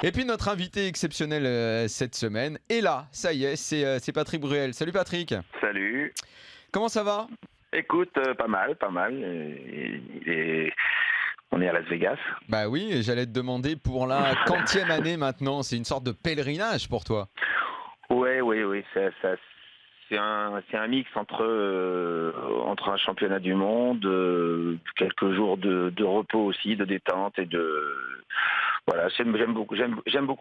Et puis notre invité exceptionnel cette semaine est là, ça y est, c'est Patrick Bruel. Salut Patrick, Salut. comment ça va? Écoute, pas mal, pas mal. On est à Las Vegas. Bah oui, et j'allais te demander pour la quantième année maintenant, c'est une sorte de pèlerinage pour toi. Ouais, oui, oui. C'est un mix entre un championnat du monde, quelques jours de repos aussi, de détente et de voilà. J'aime beaucoup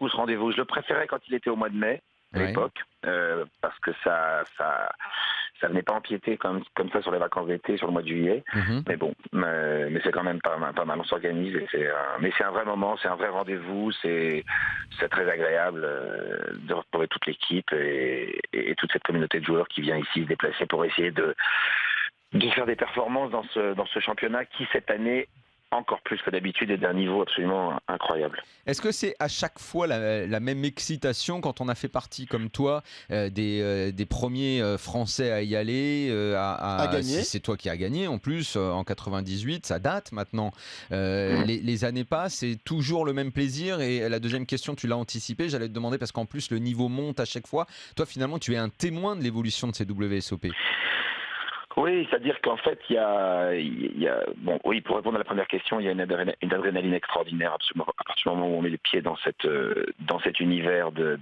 ce rendez-vous. Je le préférais quand il était au mois de mai à Ouais. l'époque, parce que ça venait pas empiéter comme ça sur les vacances d'été, sur le mois de juillet. Mhm. Mais bon, mais c'est quand même pas mal. On s'organise, mais c'est un vrai moment, c'est un vrai rendez-vous. C'est très agréable de retrouver toute l'équipe et toute cette communauté de joueurs qui vient ici se déplacer pour essayer de faire des performances dans ce championnat qui cette année encore plus que d'habitude est d'un niveau absolument incroyable. Est-ce que c'est à chaque fois la même excitation quand on a fait partie comme toi des premiers Français à y aller À gagner. c'est toi qui as gagné en plus en 98, ça date maintenant. Les années passent, c'est toujours le même plaisir. Et la deuxième question, tu l'as anticipé, j'allais te demander parce qu'en plus le niveau monte à chaque fois. Toi finalement tu es un témoin de l'évolution de ces WSOP. Oui, c'est-à-dire qu'en fait, bon, oui, pour répondre à la première question, il y a une adrénaline extraordinaire absolument à partir du moment où on met les pieds dans cet univers de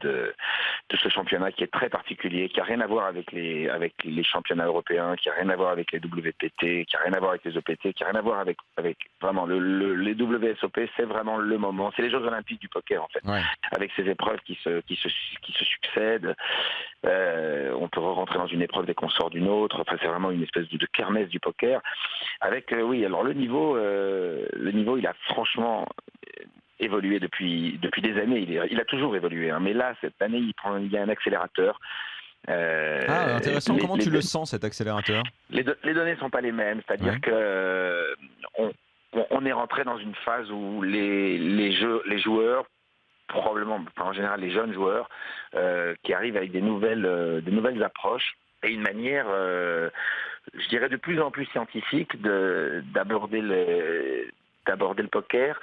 ce championnat qui est très particulier, qui a rien à voir avec les championnats européens, qui a rien à voir avec les WPT, qui a rien à voir avec les OPT, qui a rien à voir avec vraiment les WSOP, c'est vraiment le moment, c'est les Jeux Olympiques du poker en fait, Ouais. avec ces épreuves qui se succèdent. On peut rentrer dans une épreuve dès qu'on sort d'une autre. Enfin, c'est vraiment une espèce de kermesse du poker. Avec, oui, alors le niveau, il a franchement évolué depuis des années. Il a toujours évolué, hein. Mais là, cette année, il y a un accélérateur. Ah, intéressant. Comment tu Les, le sens cet accélérateur? les données ne sont pas les mêmes. C'est-à-dire Ouais. que on est rentré dans une phase où les joueurs probablement, enfin, en général les jeunes joueurs qui arrivent avec des nouvelles approches et une manière, je dirais, de plus en plus scientifique d'aborder le poker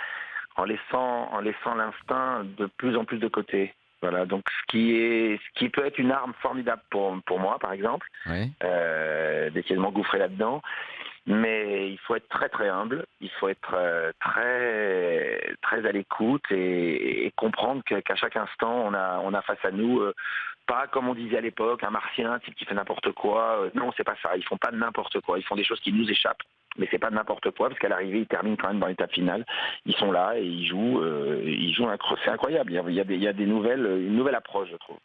en laissant l'instinct de plus en plus de côté. Voilà, donc ce qui peut être une arme formidable pour moi, par exemple, Ouais. d'essayer de m'engouffrer là-dedans. Mais il faut être très très humble, il faut être très très à l'écoute et comprendre qu'à chaque instant on a face à nous, pas comme on disait à l'époque, un martien, un type qui fait n'importe quoi. Non, c'est pas ça. Ils font pas n'importe quoi. Ils font des choses qui nous échappent. Mais c'est pas n'importe quoi parce qu'à l'arrivée ils terminent quand même dans l'étape finale. Ils sont là et ils jouent. C'est incroyable. Il y a une nouvelle approche, je trouve.